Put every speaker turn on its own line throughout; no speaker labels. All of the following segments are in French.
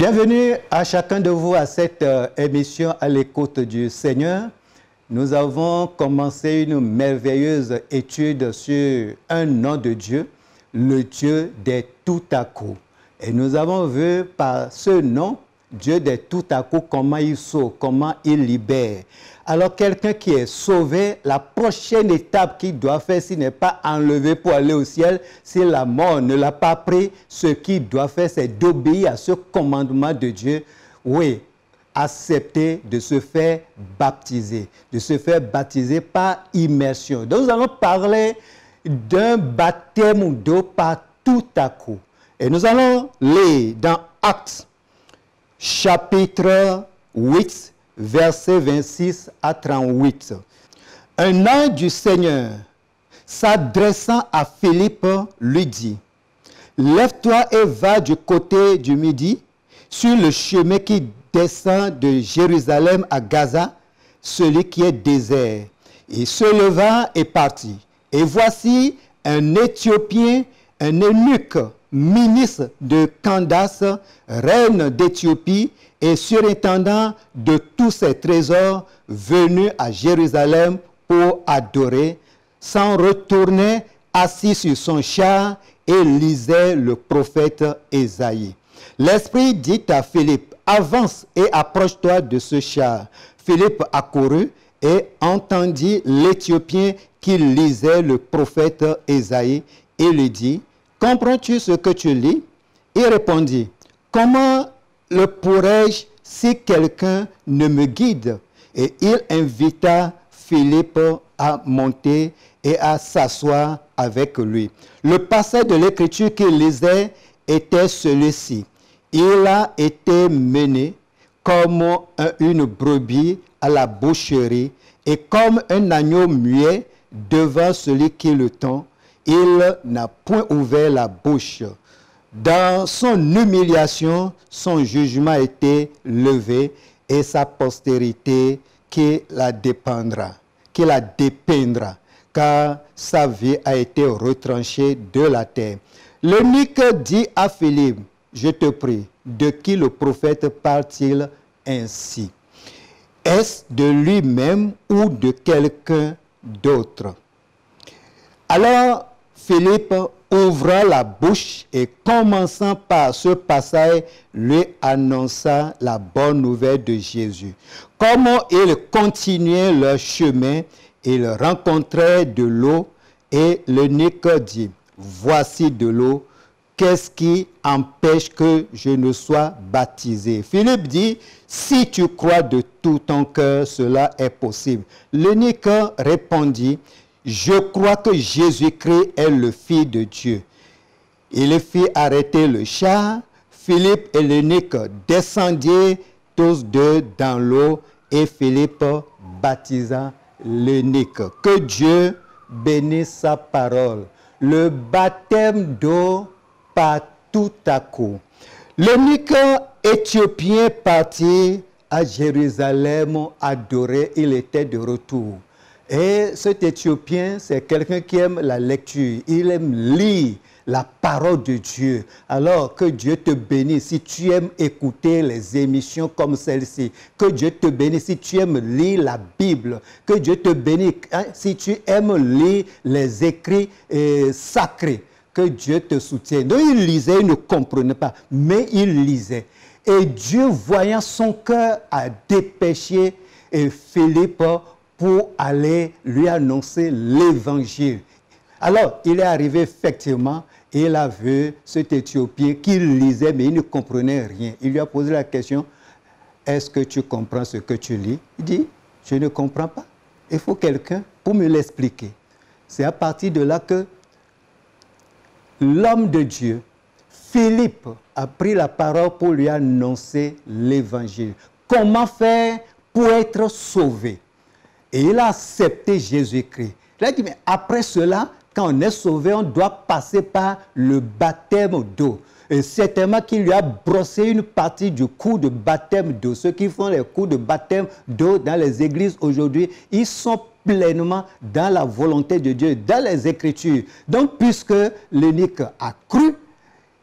Bienvenue à chacun de vous à cette émission à l'écoute du Seigneur. Nous avons commencé une merveilleuse étude sur un nom de Dieu, le Dieu des tout-à-coup. Et nous avons vu par ce nom, Dieu des tout-à-coup, comment il sauve, comment il libère. Alors quelqu'un qui est sauvé, la prochaine étape qu'il doit faire, s'il n'est pas enlevé pour aller au ciel, si la mort ne l'a pas pris, ce qu'il doit faire, c'est d'obéir à ce commandement de Dieu. Oui, accepter de se faire baptiser par immersion. Donc nous allons parler d'un baptême d'eau par tout à coup. Et nous allons lire dans Actes, chapitre 8, versets 26 à 38. Un ange du Seigneur, s'adressant à Philippe, lui dit, « Lève-toi et va du côté du midi, sur le chemin qui descend de Jérusalem à Gaza, celui qui est désert. » Il se leva et partit. Et voici un Éthiopien, un eunuque, ministre de Candace, reine d'Éthiopie, et surintendant de tous ses trésors, venu à Jérusalem pour adorer, s'en retournait assis sur son char et lisait le prophète Ésaïe. L'Esprit dit à Philippe, « Avance et approche-toi de ce char. » Philippe accourut et entendit l'Éthiopien qui lisait le prophète Ésaïe et lui dit, « Comprends-tu ce que tu lis ?» Il répondit, « Comment le pourrais-je si quelqu'un ne me guide ?» Et il invita Philippe à monter et à s'asseoir avec lui. Le passage de l'Écriture qu'il lisait était celui-ci. Il a été mené comme une brebis à la boucherie et comme un agneau muet devant celui qui le tend, il n'a point ouvert la bouche. Dans son humiliation, son jugement a été levé et sa postérité qui la dépeindra, car sa vie a été retranchée de la terre. L'eunuque dit à Philippe, « Je te prie, de qui le prophète parle-t-il ainsi? Est-ce de lui-même ou de quelqu'un d'autre? » Alors Philippe ouvra la bouche et commençant par ce passage, lui annonça la bonne nouvelle de Jésus. Comment ils continuaient leur chemin, ils rencontraient de l'eau et l'eunuque dit, « Voici de l'eau, qu'est-ce qui empêche que je ne sois baptisé? » Philippe dit, « Si tu crois de tout ton cœur, cela est possible. » L'eunuque répondit, « Je crois que Jésus-Christ est le Fils de Dieu. » Il fit arrêter le char. Philippe et l'eunuque descendirent tous deux dans l'eau et Philippe baptisa l'eunuque. Que Dieu bénisse sa parole. Le baptême d'eau par tout à coup. L'eunuque éthiopien partit à Jérusalem adorer. Il était de retour. Et cet Éthiopien, c'est quelqu'un qui aime la lecture. Il aime lire la parole de Dieu. Alors que Dieu te bénisse si tu aimes écouter les émissions comme celle-ci. Que Dieu te bénisse si tu aimes lire la Bible. Que Dieu te bénisse si tu aimes lire les écrits sacrés. Que Dieu te soutienne. Donc il lisait, il ne comprenait pas, mais il lisait. Et Dieu, voyant son cœur, a dépêché Philippe pour aller lui annoncer l'évangile. Alors, il est arrivé effectivement, et il a vu cet Éthiopien qui lisait, mais il ne comprenait rien. Il lui a posé la question, est-ce que tu comprends ce que tu lis? Il dit, je ne comprends pas. Il faut quelqu'un pour me l'expliquer. C'est à partir de là que l'homme de Dieu, Philippe, a pris la parole pour lui annoncer l'évangile. Comment faire pour être sauvé? Et il a accepté Jésus-Christ. Il a dit, mais après cela, quand on est sauvé, on doit passer par le baptême d'eau. Et certainement qu'il lui a brossé une partie du cours de baptême d'eau. Ceux qui font les cours de baptême d'eau dans les églises aujourd'hui, ils sont pleinement dans la volonté de Dieu, dans les Écritures. Donc, puisque l'eunuque a cru,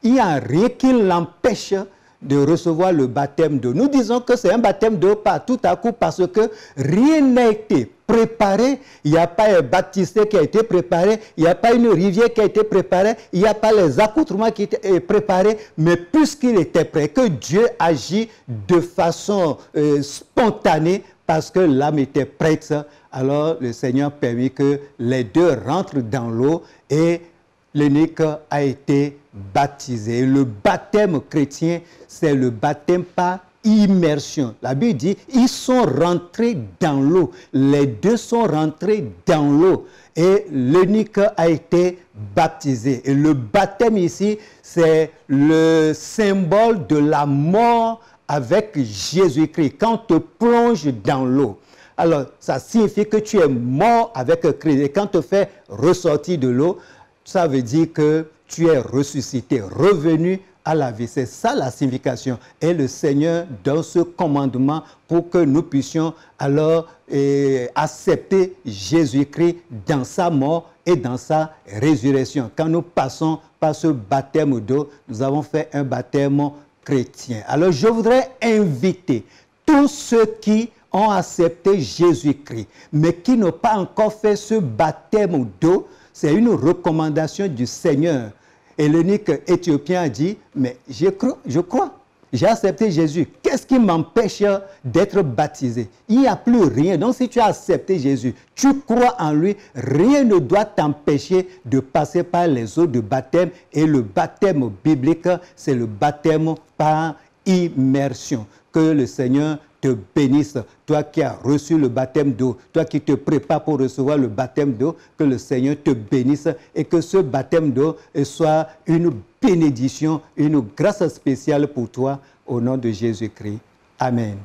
il n'y a rien qui l'empêche de recevoir le baptême d'eau. Nous disons que c'est un baptême d'eau par tout à coup parce que rien n'a été préparé. Il n'y a pas un baptistère qui a été préparé, il n'y a pas une rivière qui a été préparée, il n'y a pas les accoutrements qui étaient préparés, mais puisqu'il était prêt, que Dieu agit de façon spontanée parce que l'âme était prête, alors le Seigneur permet que les deux rentrent dans l'eau et l'eunuque a été baptisé. Le baptême chrétien, c'est le baptême par immersion. La Bible dit, ils sont rentrés dans l'eau. Les deux sont rentrés dans l'eau. Et l'eunuque a été baptisé. Et le baptême ici, c'est le symbole de la mort avec Jésus-Christ. Quand on te plonge dans l'eau, alors ça signifie que tu es mort avec Christ. Et quand on te fait ressortir de l'eau, ça veut dire que tu es ressuscité, revenu à la vie. C'est ça la signification. Et le Seigneur donne ce commandement pour que nous puissions alors accepter Jésus-Christ dans sa mort et dans sa résurrection. Quand nous passons par ce baptême d'eau, nous avons fait un baptême chrétien. Alors je voudrais inviter tous ceux qui ont accepté Jésus-Christ, mais qui n'ont pas encore fait ce baptême d'eau. C'est une recommandation du Seigneur. Et l'eunuque éthiopien a dit, mais je crois, j'ai accepté Jésus. Qu'est-ce qui m'empêche d'être baptisé? Il n'y a plus rien. Donc si tu as accepté Jésus, tu crois en lui, rien ne doit t'empêcher de passer par les eaux de baptême. Et le baptême biblique, c'est le baptême par immersion. Que le Seigneur te bénisse, toi qui as reçu le baptême d'eau, toi qui te prépares pour recevoir le baptême d'eau, que le Seigneur te bénisse et que ce baptême d'eau soit une bénédiction, une grâce spéciale pour toi, au nom de Jésus-Christ. Amen.